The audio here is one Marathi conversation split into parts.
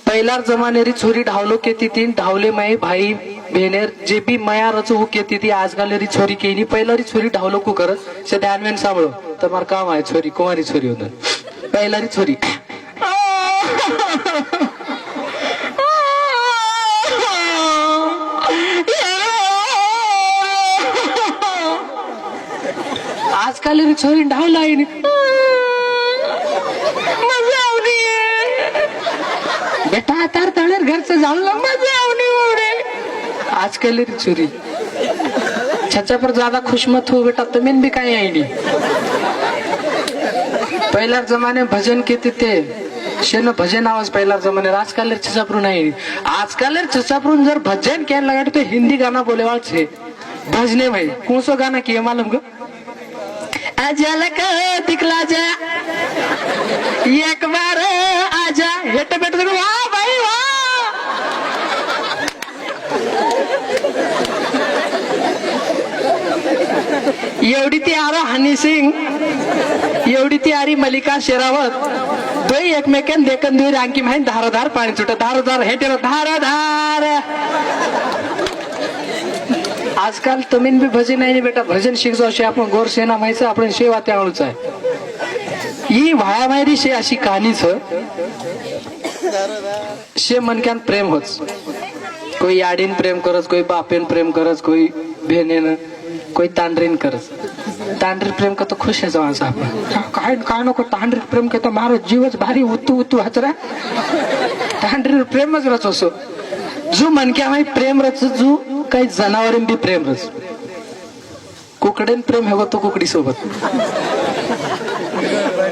पहिलार जमानेरी छोरी ढावलो केती तीन ढावले माई भाई बहनेर जे बी माया रचो हो केती थी आजकालेरी छोरी केनी पहिलारी छोरी ढावलो को कर से ध्यान में सांभळो तुम्हार काम आहे छोरी कुमारी छोरी होणार पहिलारी छोरी आजकालेरी छोरी ढावला आहे बेटा तार तळेर घरचं झालं मजा आवडी आजकल चोरी छच्चा पर ज्यादा खुश मत हो बेटा तुम्हें भी काही आई नहीं पहिला जमाने भजन केते ते शेन भजन आवाज पहिला जमाने आजकल छचापरू नहीं आजकल छचापरून जर भजन क्या लगा तो हिंदी गाना बोले वाल छे भजने भाई कौन सो गाना किए मालूम को अजलक दिखला जा एक बार आजा हेट बेट वाह भाई वाह एवढी ती आरो हनी सिंग एवढी ती आरी मलिका शेरावत दोई एकमेकान देखन दुई रांकी माहिन धारधार पाणी सुट धारधार हेटेर धारधार आजकाल तमीन भी भजन आहे बेटा भजन शिकजो असे आपण गोर सेना माहिती आपण शेवा त्याळूच आहे ही वाया मायरी शे अशी कहाणीच शे मनक्यान प्रेम होच कोई आडीन प्रेम करत कोई बापेन प्रेम करत कोई बहनेन कोई तांडरीन करत तांडरी प्रेम का तो खुश आहे माणसा आपण काय काय नको तांडरी प्रेम का तो मारो जीवच भारी उतू उतू हचरा तांडरी प्रेमच रच असो जो मनक्या माई प्रेम रच जो काही जनावरीन बी प्रेम रच कुकडेन प्रेम हवं तो कुकडी सोबत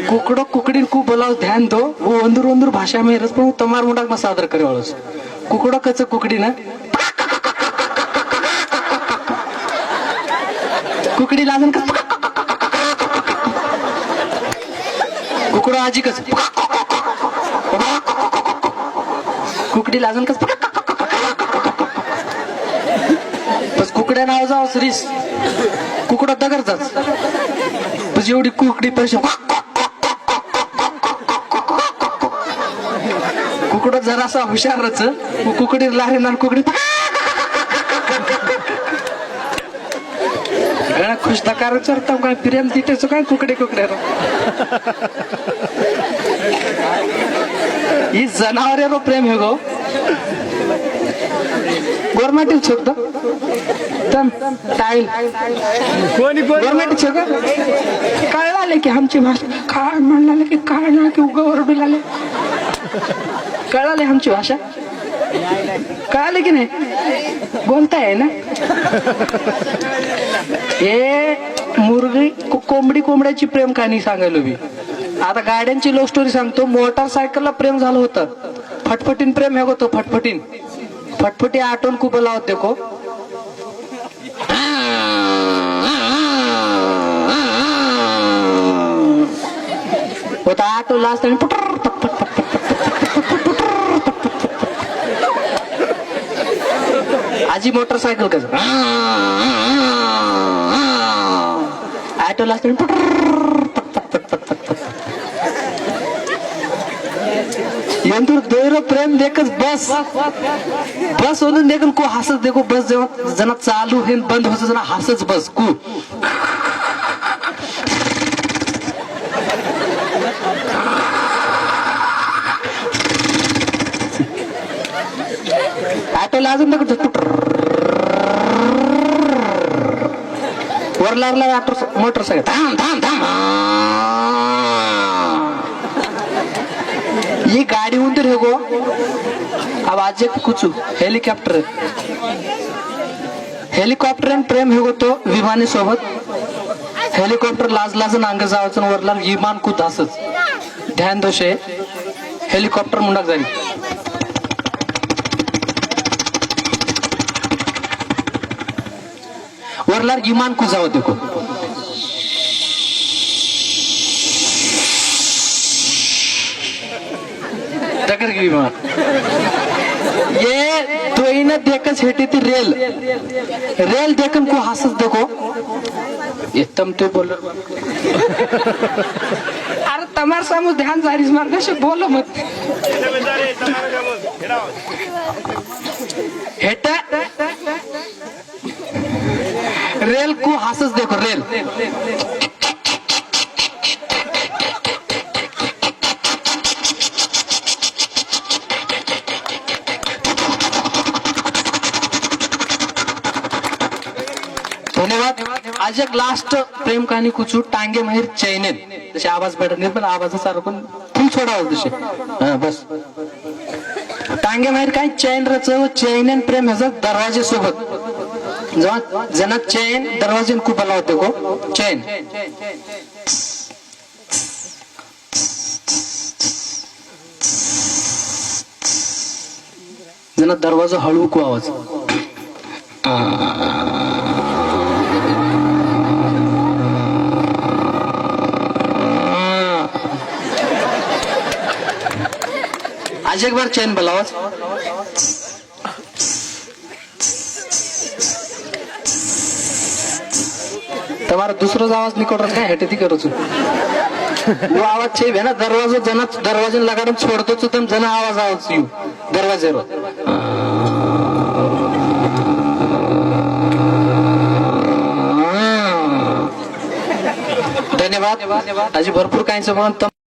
कुकड़ो कुकड़ी को बोलाओ ध्यान दो वो अंदर अंदर भाषा में रस पर तमार मुंडा में सादर करे वालों कुकड़ो कच्च कुकड़ी ना कुकड़ी लाजन का कुकड़ो आजी कस कुकड़ी लाजन कस बस कुकड्या नाव जाओ सरीस कुकड़ो दगर जात बस एवढी कुकडी पैसे कुकड जरासा हुशारच कुकडी लहान कुकडी खुश दकार चरता काय प्रेम तिटेच काय कुकडे कुकड्या ही जनावरे रो प्रेम हे गो गवर्नमेंट छोक तम टाइल कोणी गवर्नमेंट छोक कळाले की आमची भाषा काय म्हणले की काय ना की उगावर बिलाले कळाले आमची भाषा कळाले की नाही बोलताय ना हे मुर्गी कोंबडी कोंबड्याची प्रेम कहाणी सांगायलो मी आता गाड्यांची लव्ह स्टोरी सांगतो मोटरसायकलला प्रेम झालं होतं फटफटीन प्रेम हे होतं फटफटीन फटफटी आटोन खूप लावत देखो होता आटो लास्ट आणि आजी मोटरसायकल कसं आटो लास्ट यंत्र दोयरो प्रेम देखच बस बस होऊन देखून को हसत देखो बस जेव्हा जना चालू हे बंद होत जना हसच बस को ऑटो लाजून देखो वर लागला ऑटो मोटरसायकल थांब थांब थांब ये गाड़ी उधर है गो अब आज कुछ हेलीकॉप्टर हेलीकॉप्टर प्रेम है गो तो विमानी सोबत हेलीकॉप्टर लाज लाजन अंग जावचन वरला विमान कूद असच ध्यान दोषे हेलीकॉप्टर मुंडाक जाली वरला विमान कूद जाव देखो टकर की विमान ये तो इन्हें देखकर हेटी थी रेल रेल देखन को हंस देखो ये तुम तो बोलो अरे तमार सामू ध्यान जारी मार कसे बोलो मत हेट रेल को हंसस देखो रेल धन्यवाद. आज एक लास्ट प्रेम कहाणी कुचू टांगे माहीर चैनेल जसे आवाज भेटत नाही पण आवाजासारखं फुल सोडावं तसे हा बस टांगे माहीर काय चैन रच चैन प्रेम ह्याचा दरवाजे सोबत जेव्हा जना चैन दरवाजे खूप आला होते को चैन जना दरवाजा हळू को आवाज आज एक बार चैन बलावच तुम्हारा दूसरा आवाज निकल रहा है हेटे थी करो वो आवाज चाहिए ना दरवाजा जना दरवाजे लगा छोड़तो तो तुम जना आवाज यू दरवाजे रो धन्यवाद. आज भरपूर काहींचं म्हणून